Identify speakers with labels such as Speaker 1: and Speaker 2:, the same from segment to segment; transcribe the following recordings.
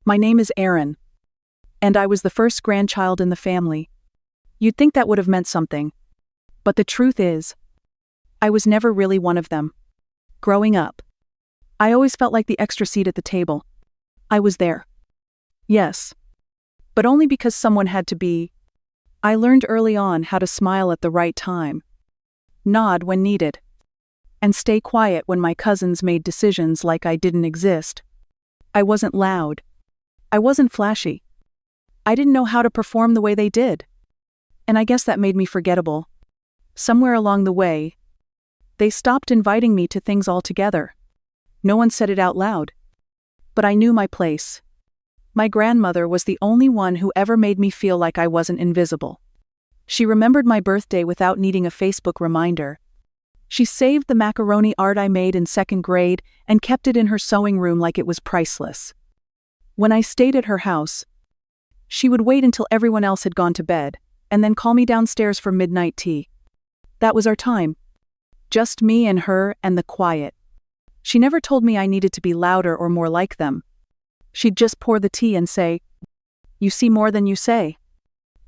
Speaker 1: My name is Erin, and I was the first grandchild in the family. You'd think that would have meant something. But the truth is, I was never really one of them. Growing up, I always felt like the extra seat at the table. I was there. Yes. But only because someone had to be. I learned early on how to smile at the right time, nod when needed, and stay quiet when my cousins made decisions like I didn't exist. I wasn't loud. I wasn't flashy. I didn't know how to perform the way they did. And I guess that made me forgettable. Somewhere along the way, they stopped inviting me to things altogether. No one said it out loud. But I knew my place. My grandmother was the only one who ever made me feel like I wasn't invisible. She remembered my birthday without needing a Facebook reminder. She saved the macaroni art I made in 2nd grade and kept it in her sewing room like it was priceless. When I stayed at her house, she would wait until everyone else had gone to bed, and then call me downstairs for midnight tea. That was our time. Just me and her and the quiet. She never told me I needed to be louder or more like them. She'd just pour the tea and say, "You see more than you say."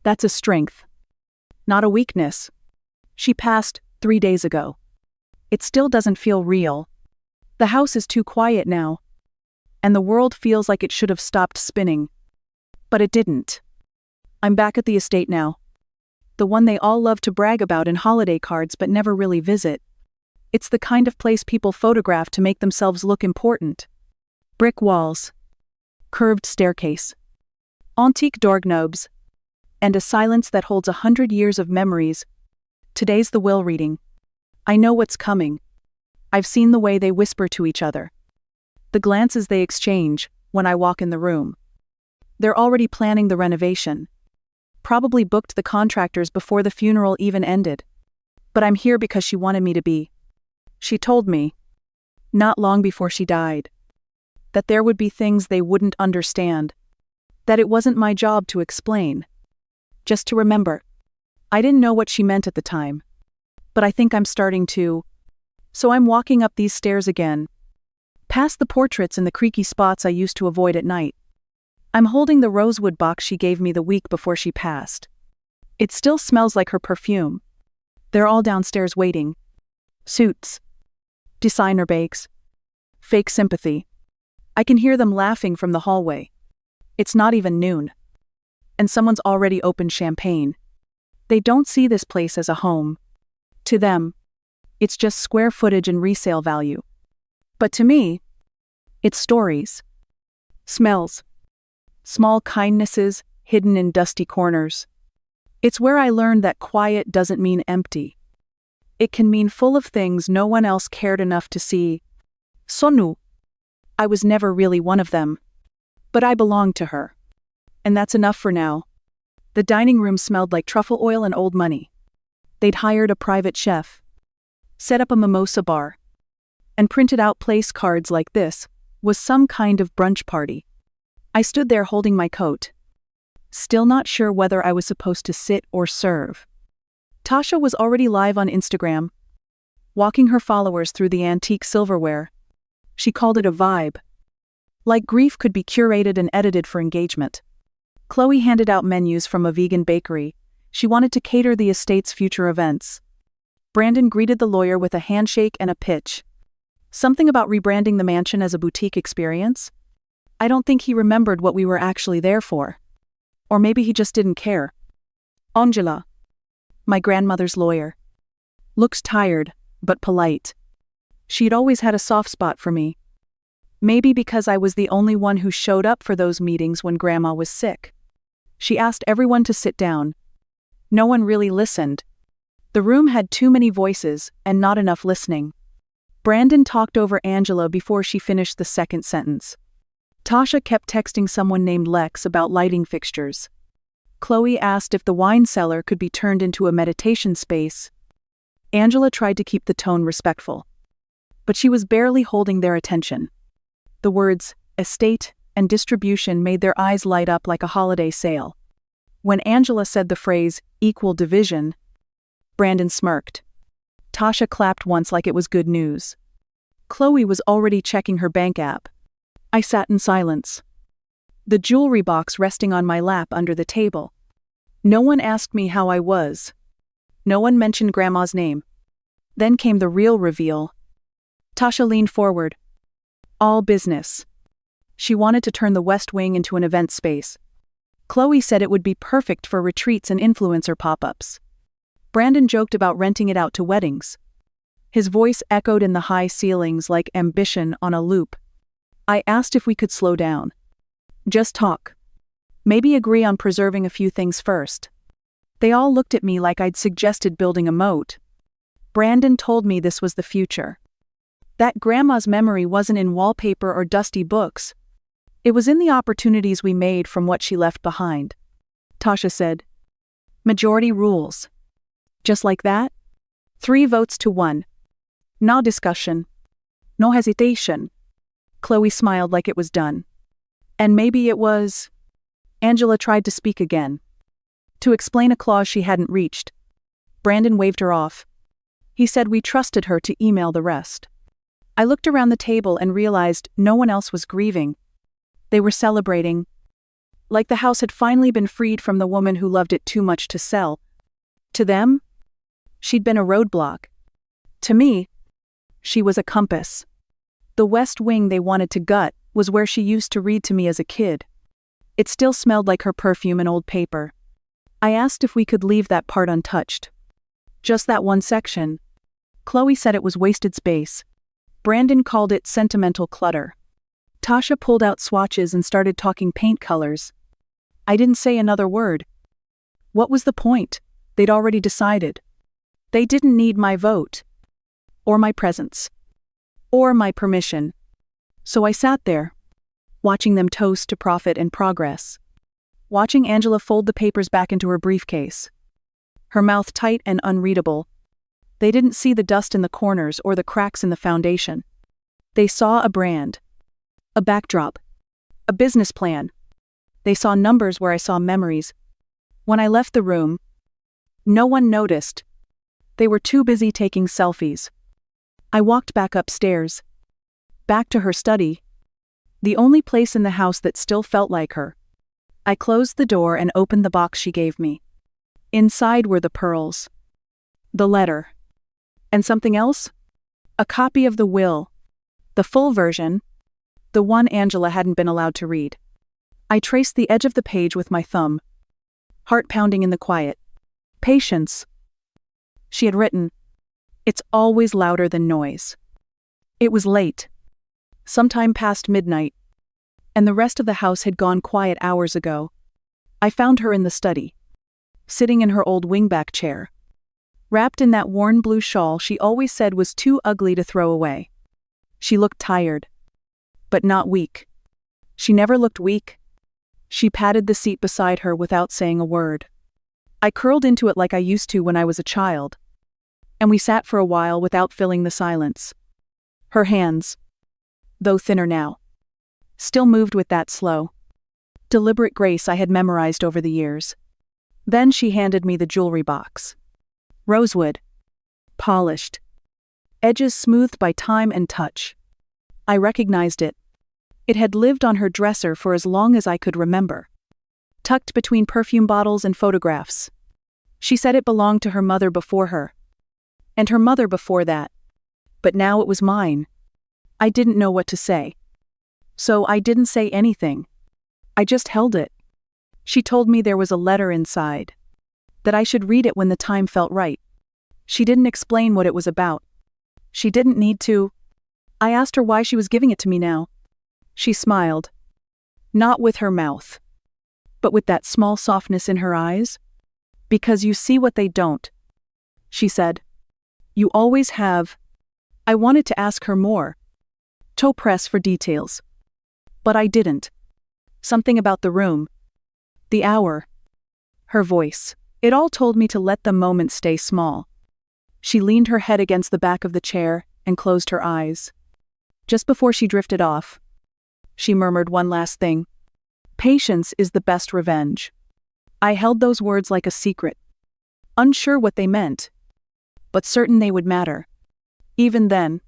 Speaker 1: That's a strength, not a weakness. She passed 3 days ago. It still doesn't feel real. The house is too quiet now, and the world feels like it should have stopped spinning. But it didn't. I'm back at the estate now. The one they all love to brag about in holiday cards but never really visit. It's the kind of place people photograph to make themselves look important. Brick walls, curved staircase, antique doorknobs, and a silence that holds 100 years of memories. Today's the will reading. I know what's coming. I've seen the way they whisper to each other, the glances they exchange when I walk in the room. They're already planning the renovation. Probably booked the contractors before the funeral even ended. But I'm here because she wanted me to be. She told me, not long before she died, that there would be things they wouldn't understand, that it wasn't my job to explain, just to remember. I didn't know what she meant at the time, but I think I'm starting to. So I'm walking up these stairs again, past the portraits and the creaky spots I used to avoid at night. I'm holding the rosewood box she gave me the week before she passed. It still smells like her perfume. They're all downstairs waiting. Suits, designer bags, fake sympathy. I can hear them laughing from the hallway. It's not even noon, and someone's already opened champagne. They don't see this place as a home. To them, it's just square footage and resale value. But to me, it's stories, smells, small kindnesses hidden in dusty corners. It's where I learned that quiet doesn't mean empty. It can mean full of things no one else cared enough to see. Sonu. I was never really one of them. But I belonged to her. And that's enough for now. The dining room smelled like truffle oil and old money. They'd hired a private chef, set up a mimosa bar, and printed out place cards like this was some kind of brunch party. I stood there holding my coat, still not sure whether I was supposed to sit or serve. Tasha was already live on Instagram, walking her followers through the antique silverware. She called it a vibe. Like grief could be curated and edited for engagement. Chloe handed out menus from a vegan bakery. She wanted to cater the estate's future events. Brandon greeted the lawyer with a handshake and a pitch. Something about rebranding the mansion as a boutique experience? I don't think he remembered what we were actually there for. Or maybe he just didn't care. Angela, my grandmother's lawyer, looked tired, but polite. She'd always had a soft spot for me. Maybe because I was the only one who showed up for those meetings when Grandma was sick. She asked everyone to sit down. No one really listened. The room had too many voices and not enough listening. Brandon talked over Angela before she finished the second sentence. Tasha kept texting someone named Lex about lighting fixtures. Chloe asked if the wine cellar could be turned into a meditation space. Angela tried to keep the tone respectful, but she was barely holding their attention. The words, estate, and distribution made their eyes light up like a holiday sale. When Angela said the phrase, equal division, Brandon smirked. Tasha clapped once like it was good news. Chloe was already checking her bank app. I sat in silence. the jewelry box resting on my lap under the table. No one asked me how I was. No one mentioned Grandma's name. Then came the real reveal. Tasha leaned forward. All business. She wanted to turn the West Wing into an event space. Chloe said it would be perfect for retreats and influencer pop-ups. Brandon joked about renting it out to weddings. His voice echoed in the high ceilings like ambition on a loop. I asked if we could slow down. Just talk. Maybe agree on preserving a few things first. They all looked at me like I'd suggested building a moat. Brandon told me this was the future. That Grandma's memory wasn't in wallpaper or dusty books. It was in the opportunities we made from what she left behind. Tasha said, "Majority rules." Just like that? 3 votes to 1. No discussion. No hesitation. Chloe smiled like it was done. And maybe it was... Angela tried to speak again. To explain a clause she hadn't reached. Brandon waved her off. He said we trusted her to email the rest. I looked around the table and realized no one else was grieving. They were celebrating. Like the house had finally been freed from the woman who loved it too much to sell. To them, she'd been a roadblock. To me, she was a compass. The West Wing they wanted to gut was where she used to read to me as a kid. It still smelled like her perfume and old paper. I asked if we could leave that part untouched. Just that one section. Chloe said it was wasted space. Brandon called it sentimental clutter. Tasha pulled out swatches and started talking paint colors. I didn't say another word. What was the point? They'd already decided. They didn't need my vote. Or my presence. Or my permission. So I sat there, watching them toast to profit and progress. Watching Angela fold the papers back into her briefcase. Her mouth tight and unreadable. They didn't see the dust in the corners or the cracks in the foundation. They saw a brand. A backdrop. A business plan. They saw numbers where I saw memories. When I left the room, no one noticed. They were too busy taking selfies. I walked back upstairs. Back to her study. The only place in the house that still felt like her. I closed the door and opened the box she gave me. Inside were the pearls. The letter. And something else? A copy of the will. The full version. The one Angela hadn't been allowed to read. I traced the edge of the page with my thumb. Heart pounding in the quiet. Patience. She had written, "It's always louder than noise." It was late. Sometime past midnight. And the rest of the house had gone quiet hours ago. I found her in the study. Sitting in her old wingback chair. Wrapped in that worn blue shawl she always said was too ugly to throw away. She looked tired. But not weak. She never looked weak. She patted the seat beside her without saying a word. I curled into it like I used to when I was a child. And we sat for a while without filling the silence. Her hands, though thinner now, still moved with that slow, deliberate grace I had memorized over the years. Then she handed me the jewelry box. Rosewood. Polished. Edges smoothed by time and touch. I recognized it. It had lived on her dresser for as long as I could remember. Tucked between perfume bottles and photographs. She said it belonged to her mother before her. And her mother before that. But now it was mine. I didn't know what to say. So I didn't say anything. I just held it. She told me there was a letter inside. That I should read it when the time felt right. She didn't explain what it was about. She didn't need to. I asked her why she was giving it to me now. She smiled. Not with her mouth. But with that small softness in her eyes. Because you see what they don't. She said. You always have. I wanted to ask her more. To press for details. But I didn't. Something about the room. The hour. Her voice. It all told me to let the moment stay small. She leaned her head against the back of the chair and closed her eyes. Just before she drifted off, she murmured one last thing. Patience is the best revenge. I held those words like a secret. Unsure what they meant. But certain they would matter. Even then.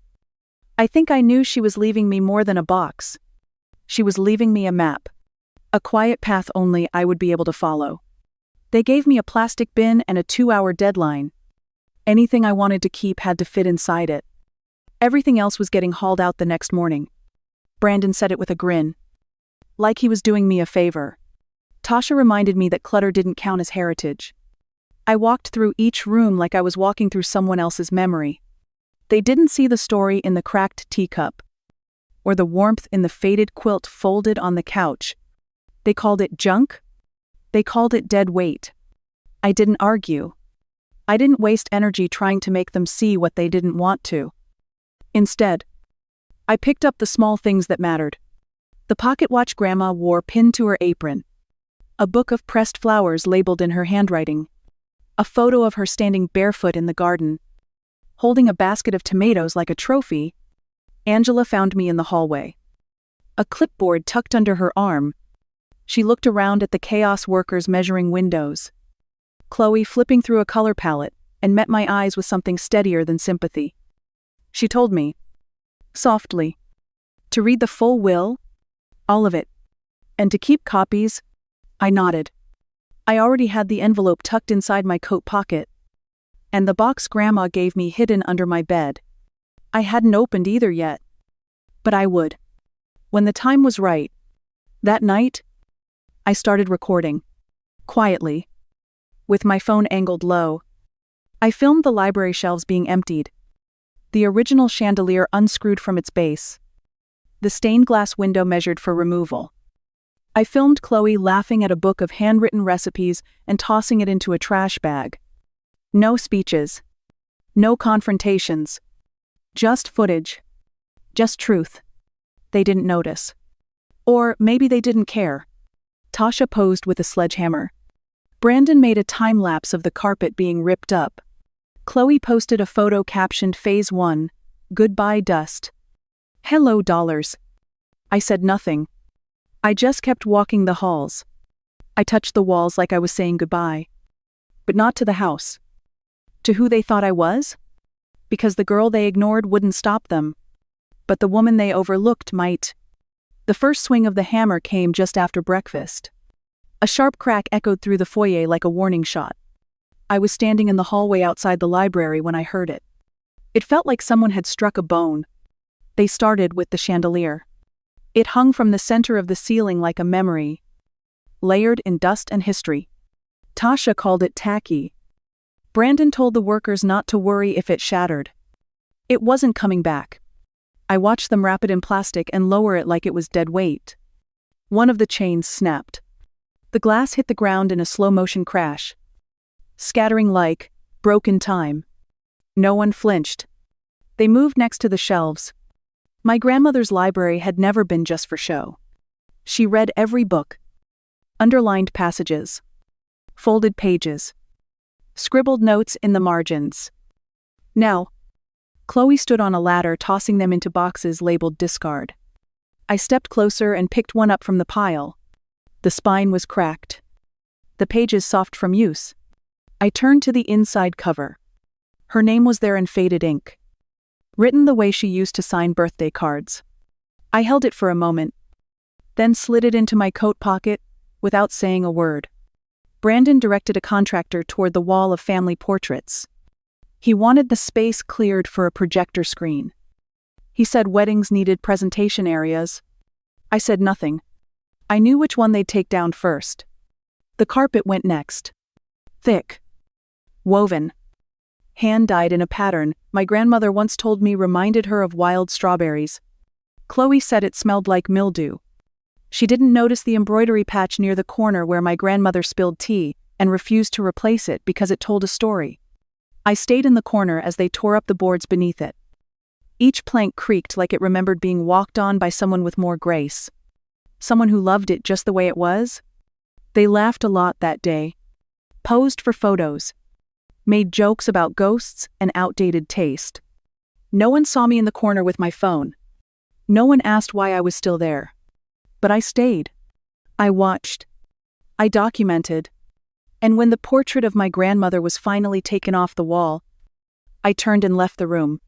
Speaker 1: I think I knew she was leaving me more than a box. She was leaving me a map. A quiet path only I would be able to follow. They gave me a plastic bin and a 2-hour deadline. Anything I wanted to keep had to fit inside it. Everything else was getting hauled out the next morning. Brandon said it with a grin. Like he was doing me a favor. Tasha reminded me that clutter didn't count as heritage. I walked through each room like I was walking through someone else's memory. They didn't see the story in the cracked teacup, or the warmth in the faded quilt folded on the couch. They called it junk. They called it dead weight. I didn't argue. I didn't waste energy trying to make them see what they didn't want to. Instead, I picked up the small things that mattered. The pocket watch Grandma wore pinned to her apron. A book of pressed flowers labeled in her handwriting. A photo of her standing barefoot in the garden. Holding a basket of tomatoes like a trophy, Angela found me in the hallway. A clipboard tucked under her arm. She looked around at the chaos workers measuring windows. Chloe flipping through a color palette and met my eyes with something steadier than sympathy. She told me, softly, to read the full will, all of it, and to keep copies. I nodded. I already had the envelope tucked inside my coat pocket, and the box Grandma gave me hidden under my bed. I hadn't opened either yet, but I would. When the time was right, that night, I started recording, quietly, with my phone angled low. I filmed the library shelves being emptied, the original chandelier unscrewed from its base, the stained glass window measured for removal. I filmed Chloe laughing at a book of handwritten recipes and tossing it into a trash bag. No speeches. No confrontations. Just footage. Just truth. They didn't notice. Or maybe they didn't care. Tasha posed with a sledgehammer. Brandon made a time-lapse of the carpet being ripped up. Chloe posted a photo captioned Phase 1, Goodbye Dust. Hello dollars. I said nothing. I just kept walking the halls. I touched the walls like I was saying goodbye. But not to the house. To who they thought I was? Because the girl they ignored wouldn't stop them. But the woman they overlooked might. The first swing of the hammer came just after breakfast. A sharp crack echoed through the foyer like a warning shot. I was standing in the hallway outside the library when I heard it. It felt like someone had struck a bone. They started with the chandelier. It hung from the center of the ceiling like a memory, layered in dust and history. Tasha called it tacky. Brandon told the workers not to worry if it shattered. It wasn't coming back. I watched them wrap it in plastic and lower it like it was dead weight. One of the chains snapped. The glass hit the ground in a slow-motion crash, scattering like broken time. No one flinched. They moved next to the shelves. My grandmother's library had never been just for show. She read every book. Underlined passages. Folded pages. Scribbled notes in the margins. Now, Chloe stood on a ladder tossing them into boxes labeled discard. I stepped closer and picked one up from the pile. The spine was cracked. The pages soft from use. I turned to the inside cover. Her name was there in faded ink, written the way she used to sign birthday cards. I held it for a moment, then slid it into my coat pocket without saying a word. Brandon directed a contractor toward the wall of family portraits. He wanted the space cleared for a projector screen. He said weddings needed presentation areas. I said nothing. I knew which one they'd take down first. The carpet went next. Thick. Woven. Hand-dyed in a pattern my grandmother once told me reminded her of wild strawberries. Chloe said it smelled like mildew. She didn't notice the embroidery patch near the corner where my grandmother spilled tea and refused to replace it because it told a story. I stayed in the corner as they tore up the boards beneath it. Each plank creaked like it remembered being walked on by someone with more grace. Someone who loved it just the way it was. They laughed a lot that day. Posed for photos. Made jokes about ghosts and outdated taste. No one saw me in the corner with my phone. No one asked why I was still there. But I stayed. I watched. I documented. And when the portrait of my grandmother was finally taken off the wall, I turned and left the room.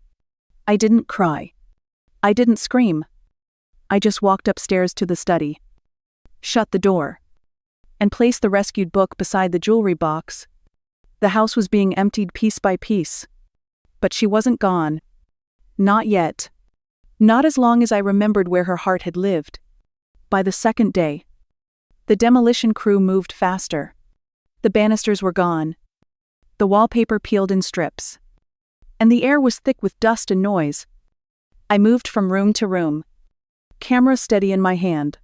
Speaker 1: I didn't cry. I didn't scream. I just walked upstairs to the study. shut the door, and placed the rescued book beside the jewelry box. The house was being emptied piece by piece. But she wasn't gone. Not yet. Not as long as I remembered where her heart had lived. By the second day, the demolition crew moved faster. The banisters were gone. The wallpaper peeled in strips. And the air was thick with dust and noise. I moved from room to room, camera steady in my hand,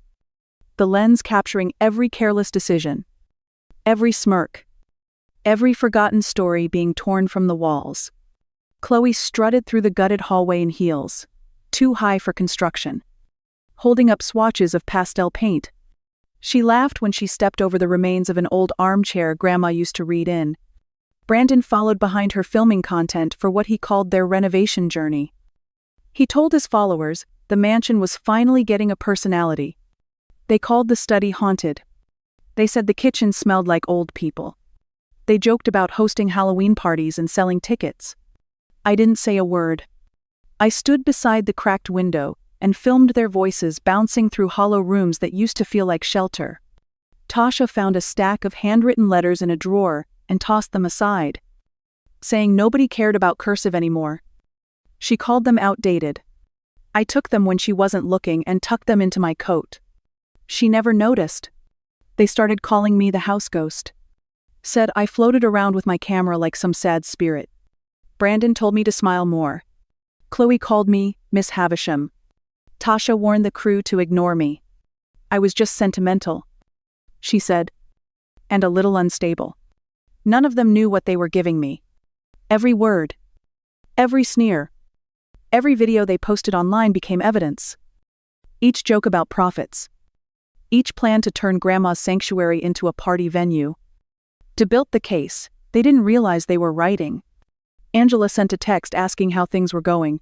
Speaker 1: the lens capturing every careless decision, every smirk, every forgotten story being torn from the walls. Chloe strutted through the gutted hallway in heels, too high for construction, holding up swatches of pastel paint. She laughed when she stepped over the remains of an old armchair Grandma used to read in. Brandon followed behind her, filming content for what he called their renovation journey. He told his followers the mansion was finally getting a personality. They called the study haunted. They said the kitchen smelled like old people. They joked about hosting Halloween parties and selling tickets. I didn't say a word. I stood beside the cracked window and filmed their voices bouncing through hollow rooms that used to feel like shelter. Tasha found a stack of handwritten letters in a drawer and tossed them aside, saying nobody cared about cursive anymore. She called them outdated. I took them when she wasn't looking and tucked them into my coat. She never noticed. They started calling me the house ghost. Said I floated around with my camera like some sad spirit. Brandon told me to smile more. Chloe called me Miss Havisham. Tasha warned the crew to ignore me. I was just sentimental, she said, and a little unstable. None of them knew what they were giving me. Every word, every sneer, every video they posted online became evidence. Each joke about profits. Each plan to turn Grandma's sanctuary into a party venue. To build the case, they didn't realize they were writing. Angela sent a text asking how things were going.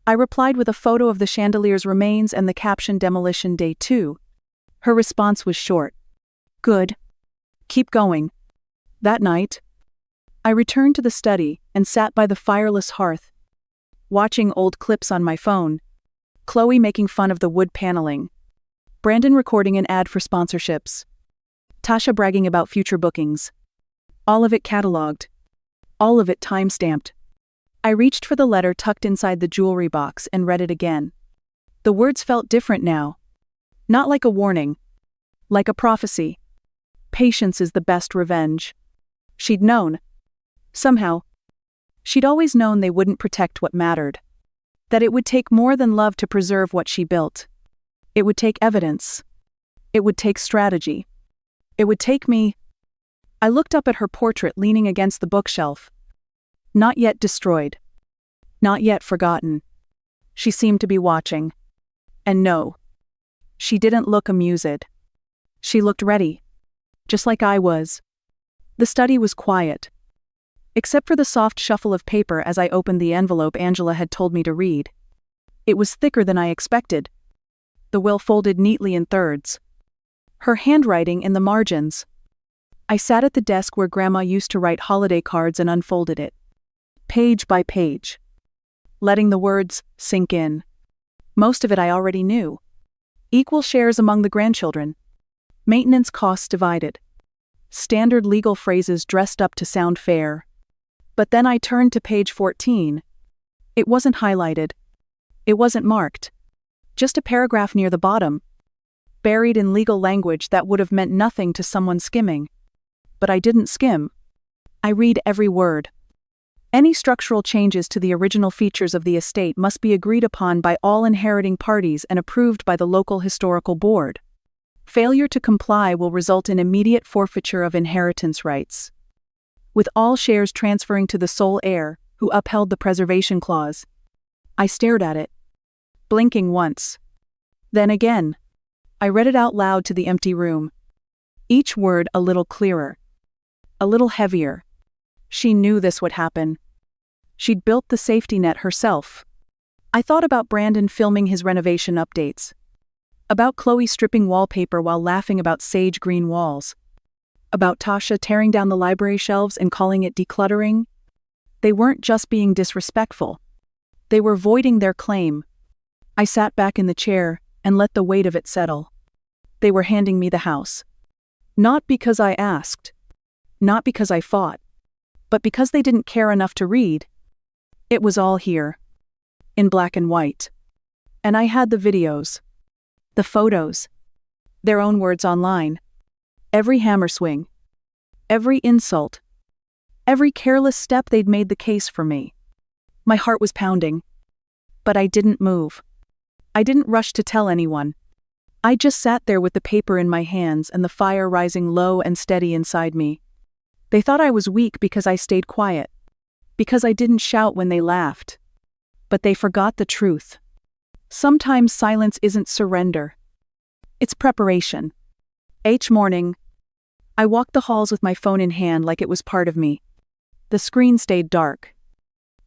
Speaker 1: I replied with a photo of the chandelier's remains and the caption Demolition Day 2. Her response was short. Good. Keep going. That night, I returned to the study and sat by the fireless hearth, watching old clips on my phone. Chloe making fun of the wood paneling. Brandon recording an ad for sponsorships. Tasha bragging about future bookings. All of it cataloged. All of it time-stamped. I reached for the letter tucked inside the jewelry box and read it again. The words felt different now. Not like a warning. Like a prophecy. Patience is the best revenge. She'd known. Somehow. She'd always known they wouldn't protect what mattered. That it would take more than love to preserve what she built. It would take evidence. It would take strategy. It would take me. I looked up at her portrait leaning against the bookshelf. Not yet destroyed. Not yet forgotten. She seemed to be watching. And no. She didn't look amused. She looked ready. Just like I was. The study was quiet. Except for the soft shuffle of paper as I opened the envelope Angela had told me to read. It was thicker than I expected. The will folded neatly in thirds. Her handwriting in the margins. I sat at the desk where Grandma used to write holiday cards and unfolded it. Page by page. Letting the words sink in. Most of it I already knew. Equal shares among the grandchildren. Maintenance costs divided. Standard legal phrases dressed up to sound fair. But then I turned to page 14. It wasn't highlighted. It wasn't marked. Just a paragraph near the bottom. Buried in legal language that would have meant nothing to someone skimming. But I didn't skim. I read every word. Any structural changes to the original features of the estate must be agreed upon by all inheriting parties and approved by the local historical board. Failure to comply will result in immediate forfeiture of inheritance rights, with all shares transferring to the sole heir, who upheld the preservation clause. I stared at it, blinking once. Then again. I read it out loud to the empty room. Each word a little clearer. A little heavier. She knew this would happen. She'd built the safety net herself. I thought about Brandon filming his renovation updates. About Chloe stripping wallpaper while laughing about sage green walls. About Tasha tearing down the library shelves and calling it decluttering. They weren't just being disrespectful. They were voiding their claim. I sat back in the chair and let the weight of it settle. They were handing me the house. Not because I asked. Not because I fought. But because they didn't care enough to read. It was all here. In black and white. And I had the videos. The photos. Their own words online. Every hammer swing. Every insult. Every careless step they'd made the case for me. My heart was pounding. But I didn't move. I didn't rush to tell anyone. I just sat there with the paper in my hands and the fire rising low and steady inside me. They thought I was weak because I stayed quiet. Because I didn't shout when they laughed. But they forgot the truth. Sometimes silence isn't surrender. It's preparation. Each morning, I walked the halls with my phone in hand like it was part of me. The screen stayed dark.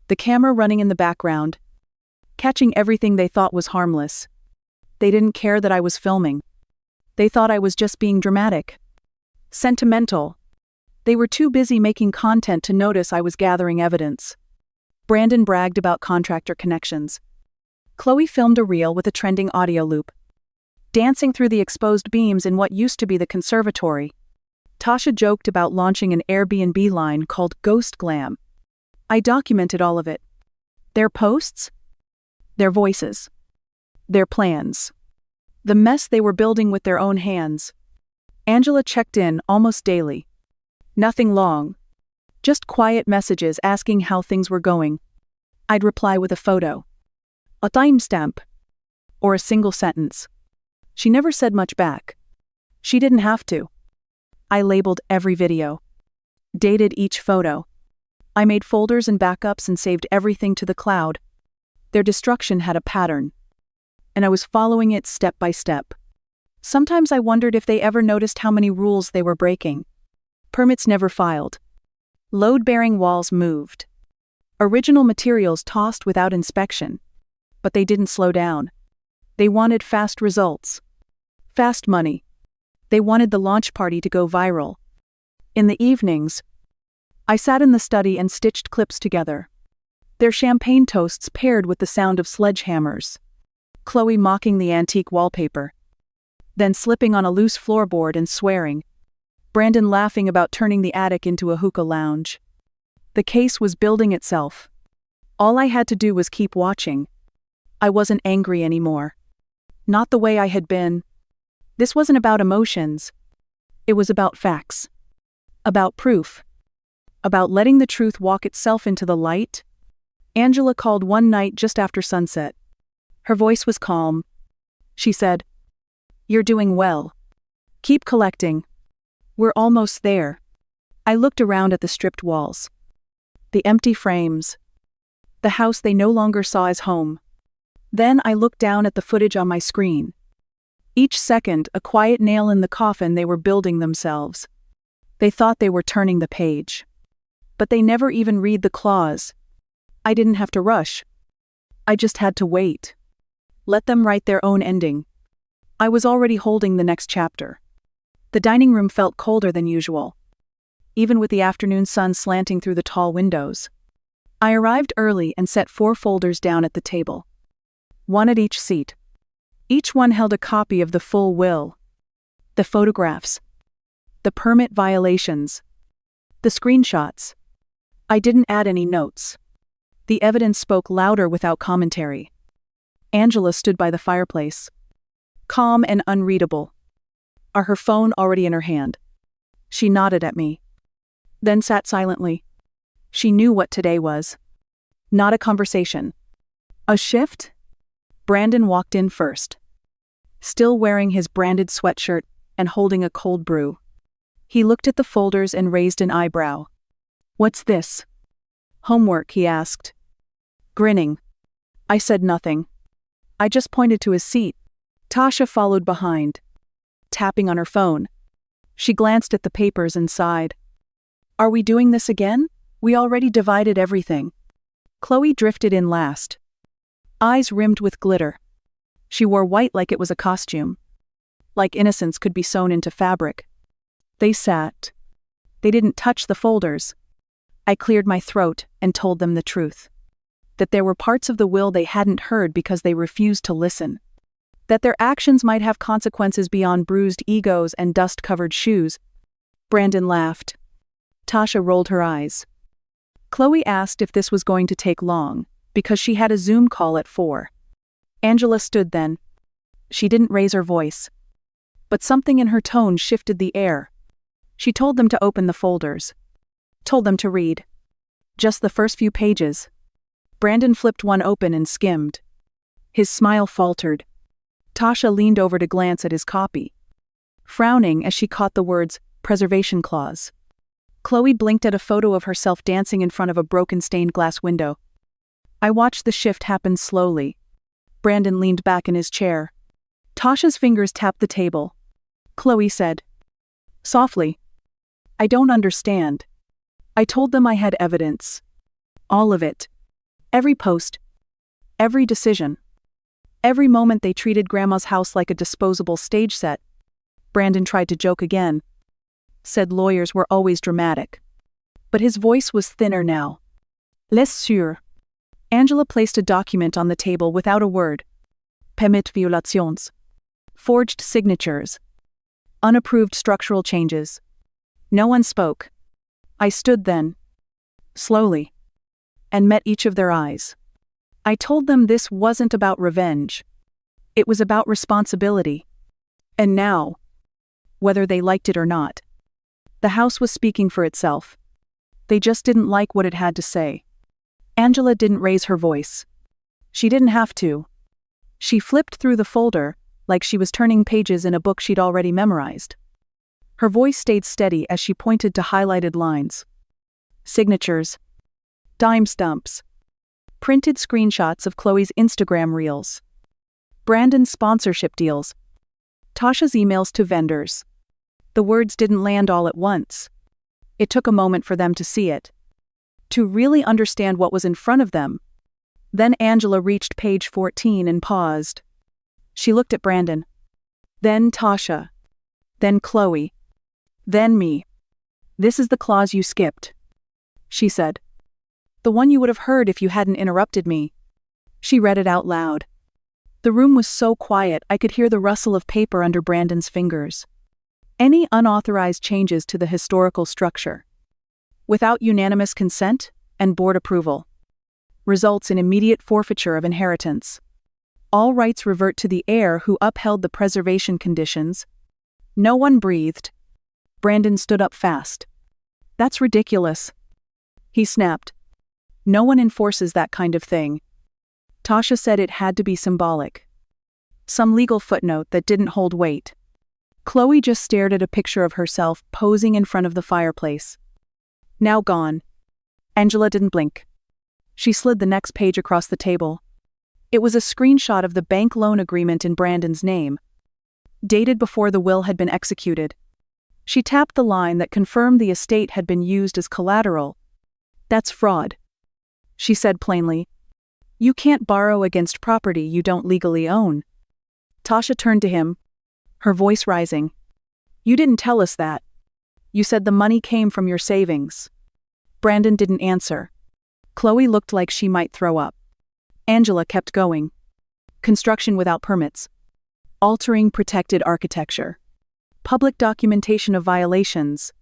Speaker 1: The camera running in the background, catching everything they thought was harmless. They didn't care that I was filming. They thought I was just being dramatic. Sentimental. They were too busy making content to notice I was gathering evidence. Brandon bragged about contractor connections. Chloe filmed a reel with a trending audio loop. Dancing through the exposed beams in what used to be the conservatory. Tasha joked about launching an Airbnb line called Ghost Glam. I documented all of it. Their posts, their voices, their plans. The mess they were building with their own hands. Angela checked in almost daily. Nothing long. Just quiet messages asking how things were going. I'd reply with a photo. A timestamp. Or a single sentence. She never said much back. She didn't have to. I labeled every video. Dated each photo. I made folders and backups and saved everything to the cloud. Their destruction had a pattern. And I was following it step by step. Sometimes I wondered if they ever noticed how many rules they were breaking. Permits never filed. Load-bearing walls moved. Original materials tossed without inspection. But they didn't slow down. They wanted fast results. Fast money. They wanted the launch party to go viral. In the evenings, I sat in the study and stitched clips together. Their champagne toasts paired with the sound of sledgehammers. Chloe mocking the antique wallpaper. Then slipping on a loose floorboard and swearing. Brandon laughing about turning the attic into a hookah lounge. The case was building itself. All I had to do was keep watching. I wasn't angry anymore. Not the way I had been. This wasn't about emotions. It was about facts. About proof. About letting the truth walk itself into the light. Angela called one night just after sunset. Her voice was calm. She said, "You're doing well. Keep collecting. We're almost there." I looked around at the stripped walls. The empty frames. The house they no longer saw as home. Then I looked down at the footage on my screen. Each second, a quiet nail in the coffin they were building themselves. They thought they were turning the page. But they never even read the clause. I didn't have to rush. I just had to wait. Let them write their own ending. I was already holding the next chapter. The dining room felt colder than usual, even with the afternoon sun slanting through the tall windows. I arrived early and set 4 folders down at the table. One at each seat. Each one held a copy of the full will. The photographs. The permit violations. The screenshots. I didn't add any notes. The evidence spoke louder without commentary. Angela stood by the fireplace. Calm and unreadable. Her phone already in her hand. She nodded at me. Then sat silently. She knew what today was. Not a conversation. A shift? Brandon walked in first. Still wearing his branded sweatshirt and holding a cold brew. He looked at the folders and raised an eyebrow. "What's this?" "Homework," he asked. Grinning. I said nothing. I just pointed to his seat. Tasha followed behind, tapping on her phone. She glanced at the papers and sighed. "Are we doing this again? We already divided everything." Chloe drifted in last. Eyes rimmed with glitter. She wore white like it was a costume. Like innocence could be sewn into fabric. They sat. They didn't touch the folders. I cleared my throat and told them the truth. That there were parts of the will they hadn't heard because they refused to listen. That their actions might have consequences beyond bruised egos and dust-covered shoes. Brandon laughed. Tasha rolled her eyes. Chloe asked if this was going to take long, because she had a Zoom call at 4. Angela stood then. She didn't raise her voice. But something in her tone shifted the air. She told them to open the folders. Told them to read. Just the first few pages. Brandon flipped one open and skimmed. His smile faltered. Tasha leaned over to glance at his copy, frowning as she caught the words, "Preservation Clause." Chloe blinked at a photo of herself dancing in front of a broken stained glass window. I watched the shift happen slowly. Brandon leaned back in his chair. Tasha's fingers tapped the table. Chloe said, softly, "I don't understand." I told them I had evidence. All of it. Every post. Every decision. Every moment they treated Grandma's house like a disposable stage set. Brandon tried to joke again. Said lawyers were always dramatic. But his voice was thinner now. Les sûrs. Angela placed a document on the table without a word. Permit violations. Forged signatures. Unapproved structural changes. No one spoke. I stood then. Slowly. And met each of their eyes. I told them this wasn't about revenge. It was about responsibility. And now, whether they liked it or not, the house was speaking for itself. They just didn't like what it had to say. Angela didn't raise her voice. She didn't have to. She flipped through the folder, like she was turning pages in a book she'd already memorized. Her voice stayed steady as she pointed to highlighted lines. Signatures. Dime stumps. Printed screenshots of Chloe's Instagram reels. Brandon's sponsorship deals. Tasha's emails to vendors. The words didn't land all at once. It took a moment for them to see it. To really understand what was in front of them. Then Angela reached page 14 and paused. She looked at Brandon. Then Tasha. Then Chloe. Then me. "This is the clause you skipped," she said. "The one you would have heard if you hadn't interrupted me." She read it out loud. The room was so quiet I could hear the rustle of paper under Brandon's fingers. Any unauthorized changes to the historical structure, without unanimous consent and board approval, results in immediate forfeiture of inheritance. All rights revert to the heir who upheld the preservation conditions. No one breathed. Brandon stood up fast. "That's ridiculous," he snapped. "No one enforces that kind of thing." Tasha said it had to be symbolic. Some legal footnote that didn't hold weight. Chloe just stared at a picture of herself posing in front of the fireplace. Now gone. Angela didn't blink. She slid the next page across the table. It was a screenshot of the bank loan agreement in Brandon's name, dated before the will had been executed. She tapped the line that confirmed the estate had been used as collateral. "That's fraud," she said plainly. "You can't borrow against property you don't legally own." Tasha turned to him, her voice rising. "You didn't tell us that. You said the money came from your savings." Brandon didn't answer. Chloe looked like she might throw up. Angela kept going. Construction without permits. Altering protected architecture. Public documentation of violations.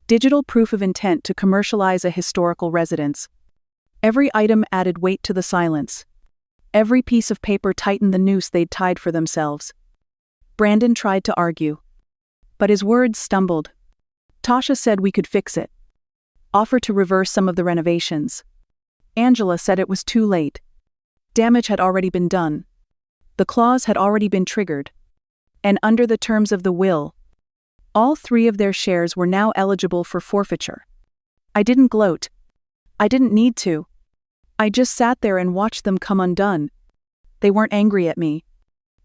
Speaker 1: Digital proof of intent to commercialize a historical residence. Every item added weight to the silence. Every piece of paper tightened the noose they'd tied for themselves. Brandon tried to argue, but his words stumbled. Tasha said we could fix it. Offer to reverse some of the renovations. Angela said it was too late. Damage had already been done. The clause had already been triggered. And under the terms of the will, all 3 of their shares were now eligible for forfeiture. I didn't gloat. I didn't need to. I just sat there and watched them come undone. They weren't angry at me.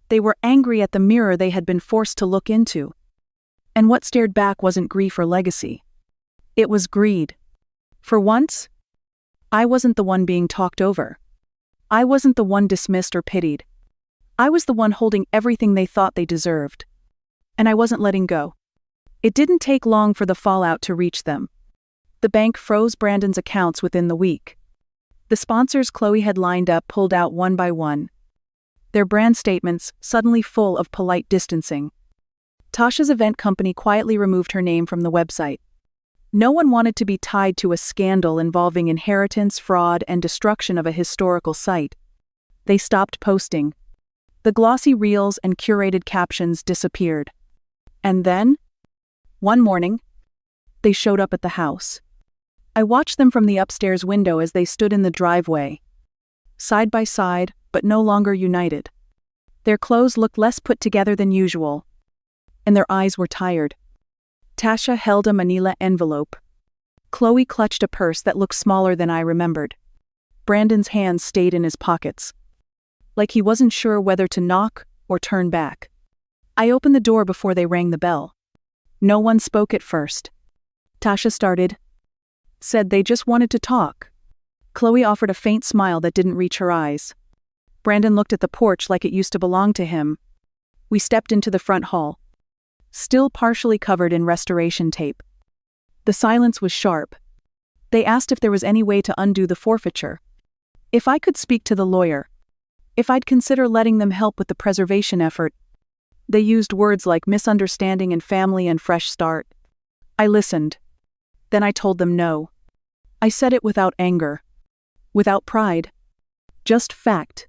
Speaker 1: They were angry at the mirror they had been forced to look into. And what stared back wasn't grief or legacy. It was greed. For once, I wasn't the one being talked over. I wasn't the one dismissed or pitied. I was the one holding everything they thought they deserved. And I wasn't letting go. It didn't take long for the fallout to reach them. The bank froze Brandon's accounts within the week. The sponsors Chloe had lined up pulled out one by one. their brand statements suddenly full of polite distancing. Tasha's event company quietly removed her name from the website. No one wanted to be tied to a scandal involving inheritance, fraud, and destruction of a historical site. They stopped posting. The glossy reels and curated captions disappeared. And then, one morning, they showed up at the house. I watched them from the upstairs window as they stood in the driveway, side by side, but no longer united. Their clothes looked less put together than usual, and their eyes were tired. Tasha held a manila envelope. Chloe clutched a purse that looked smaller than I remembered. Brandon's hands stayed in his pockets, like he wasn't sure whether to knock or turn back. I opened the door before they rang the bell. No one spoke at first. Tasha said they just wanted to talk. Chloe offered a faint smile that didn't reach her eyes. Brandon looked at the porch like it used to belong to him. We stepped into the front hall, still partially covered in restoration tape. The silence was sharp. They asked if there was any way to undo the forfeiture. If I could speak to the lawyer. If I'd consider letting them help with the preservation effort. They used words like misunderstanding and family and fresh start. I listened. Then I told them no. I said it without anger. Without pride. Just fact.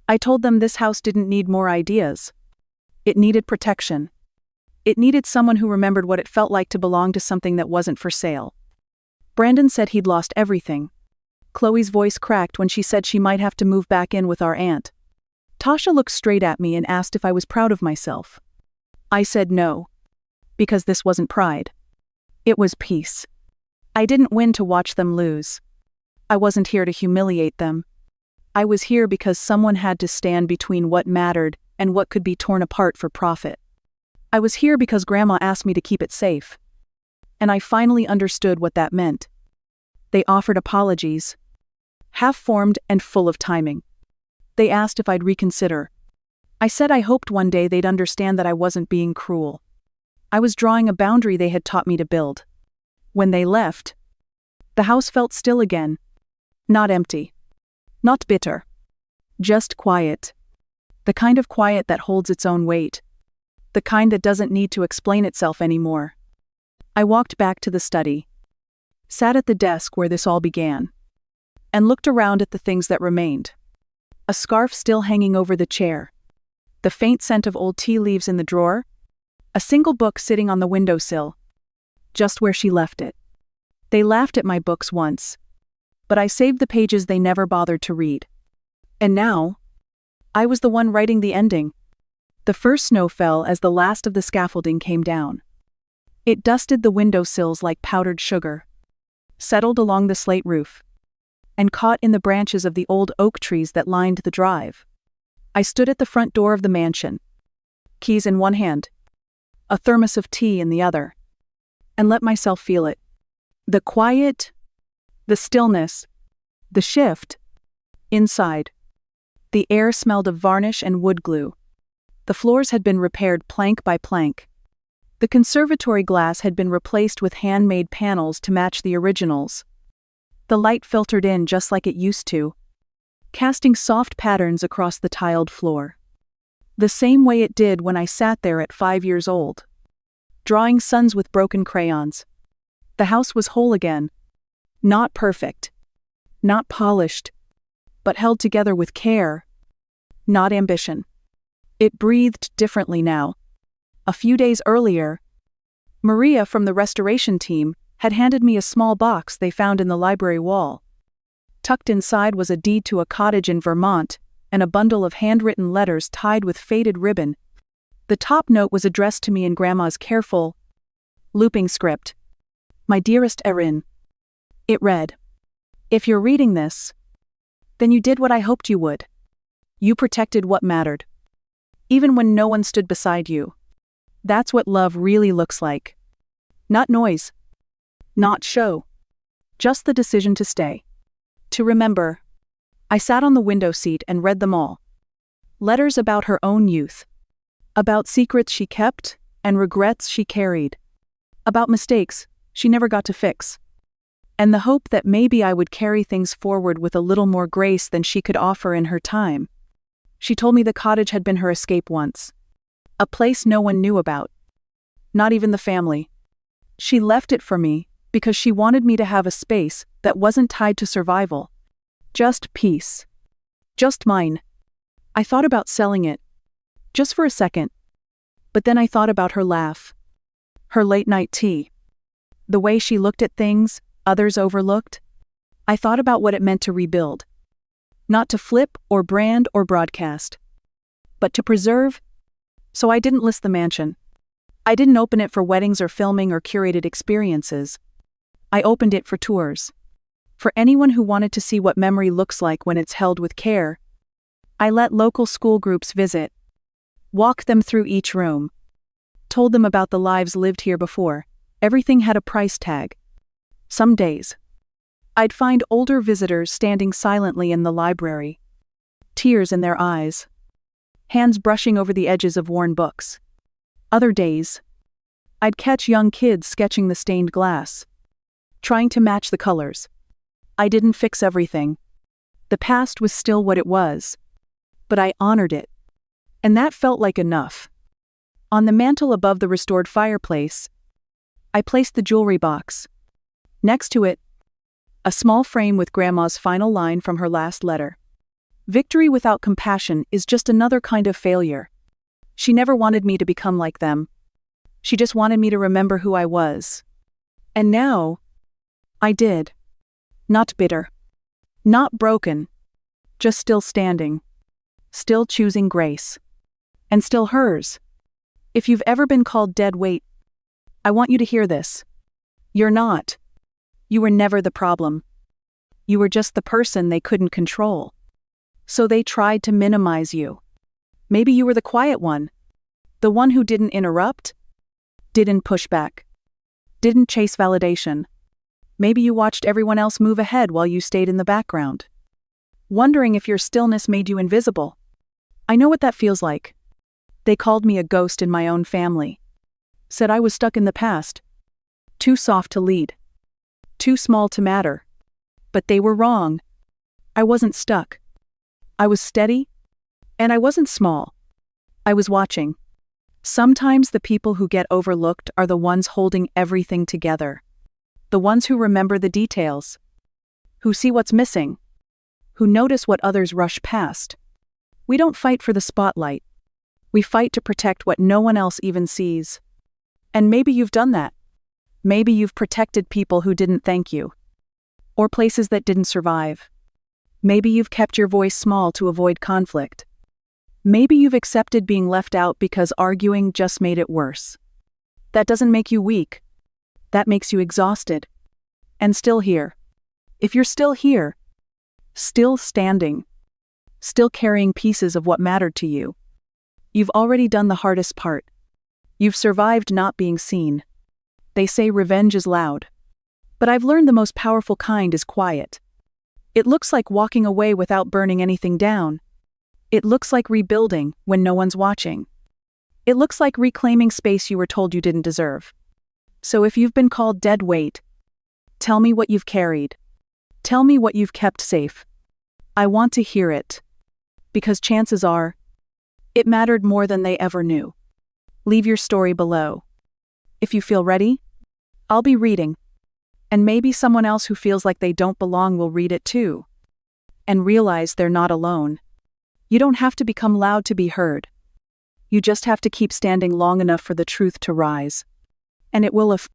Speaker 1: I told them this house didn't need more ideas. It needed protection. It needed someone who remembered what it felt like to belong to something that wasn't for sale. Brandon said he'd lost everything. Chloe's voice cracked when she said she might have to move back in with our aunt. Tasha looked straight at me and asked if I was proud of myself. I said no. Because this wasn't pride. It was peace. I didn't win to watch them lose. I wasn't here to humiliate them. I was here because someone had to stand between what mattered and what could be torn apart for profit. I was here because Grandma asked me to keep it safe. And I finally understood what that meant. They offered apologies. Half-formed and full of timing. They asked if I'd reconsider. I said I hoped one day they'd understand that I wasn't being cruel. I was drawing a boundary they had taught me to build. When they left, the house felt still again. Not empty. Not bitter. Just quiet. The kind of quiet that holds its own weight. The kind that doesn't need to explain itself anymore. I walked back to the study, sat at the desk where this all began, and looked around at the things that remained. A scarf still hanging over the chair. The faint scent of old tea leaves in the drawer. A single book sitting on the windowsill. Just where she left it. They laughed at my books once, but I saved the pages they never bothered to read. And now, I was the one writing the ending. The first snow fell as the last of the scaffolding came down. It dusted the windowsills like powdered sugar, settled along the slate roof, and caught in the branches of the old oak trees that lined the drive. I stood at the front door of the mansion, keys in one hand, a thermos of tea in the other, and let myself feel it. The quiet, the stillness, the shift. Inside, the air smelled of varnish and wood glue. The floors had been repaired plank by plank. The conservatory glass had been replaced with handmade panels to match the originals. The light filtered in just like it used to, casting soft patterns across the tiled floor. The same way it did when I sat there at 5 years old, drawing suns with broken crayons. The house was whole again. Not perfect. Not polished. But held together with care. Not ambition. It breathed differently now. A few days earlier, Maria from the restoration team had handed me a small box they found in the library wall. Tucked inside was a deed to a cottage in Vermont and a bundle of handwritten letters tied with faded ribbon. The top note was addressed to me in Grandma's careful, looping script. My dearest Erin. It read, "If you're reading this, then you did what I hoped you would. You protected what mattered. Even when no one stood beside you. That's what love really looks like. Not noise. Not show. Just the decision to stay. To remember." I sat on the window seat and read them all. Letters about her own youth. About secrets she kept and regrets she carried. About mistakes she never got to fix. And the hope that maybe I would carry things forward with a little more grace than she could offer in her time. She told me the cottage had been her escape once. A place no one knew about. Not even the family. She left it for me because she wanted me to have a space that wasn't tied to survival. Just peace. Just mine. I thought about selling it. Just for a second. But then I thought about her laugh. Her late-night tea. The way she looked at things others overlooked. I thought about what it meant to rebuild. Not to flip or brand or broadcast. But to preserve. So I didn't list the mansion. I didn't open it for weddings or filming or curated experiences. I opened it for tours. For anyone who wanted to see what memory looks like when it's held with care. I let local school groups visit. Walked them through each room. Told them about the lives lived here before. Everything had a price tag. Some days, I'd find older visitors standing silently in the library. Tears in their eyes. Hands brushing over the edges of worn books. Other days, I'd catch young kids sketching the stained glass. Trying to match the colors. I didn't fix everything. The past was still what it was. But I honored it. And that felt like enough. On the mantel above the restored fireplace, I placed the jewelry box. Next to it, a small frame with Grandma's final line from her last letter. Victory without compassion is just another kind of failure. She never wanted me to become like them. She just wanted me to remember who I was. And now, I did. Not bitter. Not broken. Just still standing. Still choosing grace. And still hers. If you've ever been called dead weight, I want you to hear this. You're not. You were never the problem. You were just the person they couldn't control. So they tried to minimize you. Maybe you were the quiet one. The one who didn't interrupt. Didn't push back. Didn't chase validation. Maybe you watched everyone else move ahead while you stayed in the background. Wondering if your stillness made you invisible. I know what that feels like. They called me a ghost in my own family. Said I was stuck in the past. Too soft to lead. Too small to matter. But they were wrong. I wasn't stuck. I was steady. And I wasn't small. I was watching. Sometimes the people who get overlooked are the ones holding everything together. The ones who remember the details. Who see what's missing. Who notice what others rush past. We don't fight for the spotlight. We fight to protect what no one else even sees. And maybe you've done that. Maybe you've protected people who didn't thank you. Or places that didn't survive. Maybe you've kept your voice small to avoid conflict. Maybe you've accepted being left out because arguing just made it worse. That doesn't make you weak. That makes you exhausted. And still here. If you're still here, still standing, still carrying pieces of what mattered to you, you've already done the hardest part. You've survived not being seen. They say revenge is loud. But I've learned the most powerful kind is quiet. It looks like walking away without burning anything down. It looks like rebuilding when no one's watching. It looks like reclaiming space you were told you didn't deserve. So if you've been called dead weight, tell me what you've carried. Tell me what you've kept safe. I want to hear it. Because chances are, it mattered more than they ever knew. Leave your story below. If you feel ready, I'll be reading. And maybe someone else who feels like they don't belong will read it too. And realize they're not alone. You don't have to become loud to be heard. You just have to keep standing long enough for the truth to rise. And it will if